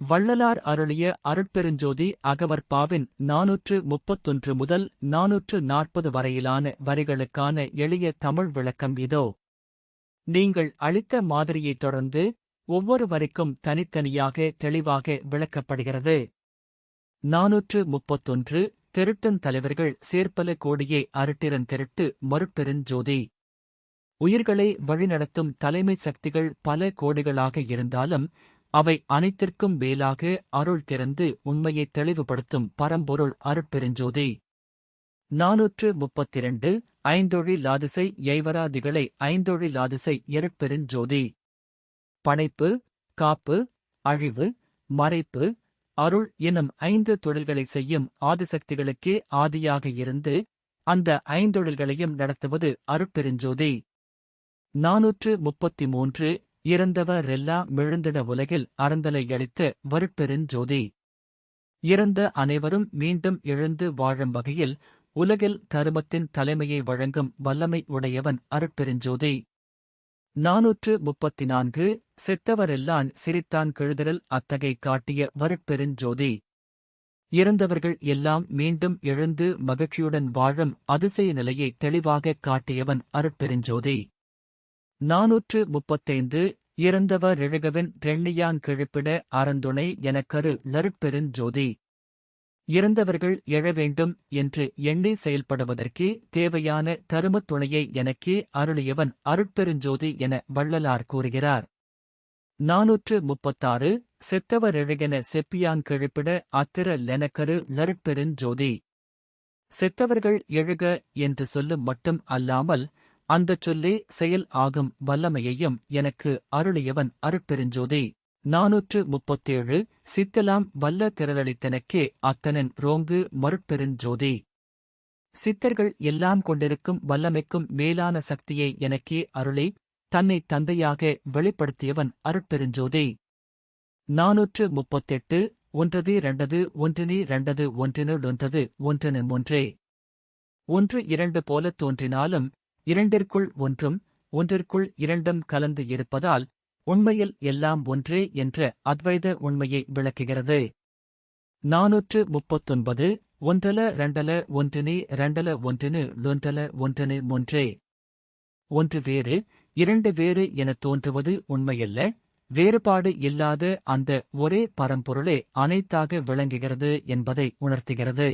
வள்ளலார் அருளிய அருட்பெருஞ்சோதி அகவற்பாவின் 431 முதல் 440 வரையிலான வரிகளுக்கான எளிய தமிழ் விளக்கம் இதோ. நீங்கள் அளித்த மாதிரியைத் தொடர்ந்து ஒவ்வொரு வரிக்கும் தனித்தனியாக தெளிவாக விளக்கப்படுகிறது. 431 திருட்டுந் தலைவர்கள் சேர்ப்பல கோடியே அருட்டிரன் திருட்டு மருட்பெருஞ்சோதி. உயிர்களை வழிநடத்தும் தலைமை சக்திகள் பல கோடிகளாக இருந்தாலும் அவை அனைத்திற்கும் மேலாக அருள் திறந்து உண்மையை தெளிவுபடுத்தும் பரம்பொருள் அருட்பெருஞ்சோதி. 432 ஐந்தொழிலாதிசை யைவராதிகளை ஐந்தொழிலாதிசை எருட்பெருஞ்சோதி. படைப்பு, காப்பு, அழிவு, மறைப்பு, அருள் எனும் 5 தொழில்களைச் செய்யும் ஆதிசக்திகளுக்கே ஆதியாக இருந்து அந்த 5 தொழில்களையும் நடத்துவது அருட்பெருஞ்சோதி. 433 இறந்தவரெல்லாம் மிழுந்திட உலகில் அறந்தலை அளித்த வருட்பெருஞ்சோதி. இறந்த அனைவரும் மீண்டும் எழுந்து வாழும் வகையில் உலகில் தருமத்தின் தலைமையை வழங்கும் வல்லமை உடையவன் அருட்பெருஞ்சோதி. 434 செத்தவரெல்லான் சிரித்தான் கெழுதலில் அத்தகை காட்டிய வருட்பெருஞ்சோதி. இறந்தவர்கள் எல்லாம் மீண்டும் எழுந்து மகிழ்ச்சியுடன் வாழும் அதிசய நிலையை தெளிவாகக் காட்டியவன் அருட்பெருஞ்சோதி. 435 இறந்தவரெழுகவின் ரெண்ணியான் கிழிப்பிட அறந்துணை எனக்கரு லருட்பெருஞ்சோதி. இறந்தவர்கள் எழ வேண்டும் என்று எண்ணி செயல்படுவதற்கே தேவையான தருமத் துணையை எனக்கே அருளியவன் அருட்பெருஞ்சோதி என வள்ளலார் கூறுகிறார். 436 செத்தவரெழுகென செப்பியான் கிழிப்பிட அத்திர லெனக்கரு லருட்பெருஞ்சோதி. செத்தவர்கள் எழுக என்று சொல்லும் மட்டும் அல்லாமல் அந்தச் சொல்லே செயல் ஆகும் வல்லமையையும் எனக்கு அருளியவன் அருட்பெருஞ்சோதி. 437 சித்தலாம் வல்ல திரளளித்தனக்கே அத்தனன் ரோங்கு மருட்பெருஞ்சோதி. சித்தர்கள் எல்லாம் கொண்டிருக்கும் வல்லமைக்கும் மேலான சக்தியை எனக்கே அருளி தன்னை தந்தையாக வெளிப்படுத்தியவன் அருட்பெருஞ்சோதி. 438 ஒன்றது இரண்டது ஒன்றினி இரண்டது ஒன்றினுடொன்றது ஒன்றென ஒன்றே. 1 2 போலத் தோன்றினாலும் இரண்டிற்குள் ஒன்றும் ஒன்றிற்குள் இரண்டும் கலந்து இருப்பதால் உண்மையில் எல்லாம் ஒன்றே என்ற அத்வைத உண்மையை விளக்குகிறது. 439 ஒன்றல இரண்டல ஒன்றினி இரண்டல ஒன்றினு லொன்றல ஒன்றனு ஒன்றே. ஒன்று வேறு இரண்டு வேறு எனத் தோன்றுவது உண்மையல்ல, வேறுபாடு இல்லாத அந்த ஒரே பரம்பொருளே அனைத்தாக விளங்குகிறது என்பதை உணர்த்துகிறது.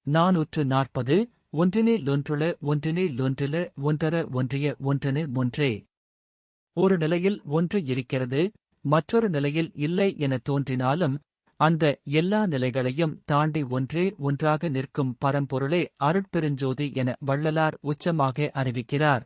440 ஒன்றினே லொன்றுல ஒன்றினே லொன்றில ஒன்றர ஒன்றிய ஒன்றனு ஒன்றே. ஒரு நிலையில் ஒன்று இருக்கிறது, மற்றொரு நிலையில் இல்லை என தோன்றினாலும் அந்த எல்லா நிலைகளையும் தாண்டி ஒன்றே ஒன்றாக நிற்கும் பரம்பொருளே அருட்பெருஞ்சோதி என வள்ளலார் உச்சமாக அறிவிக்கிறார்.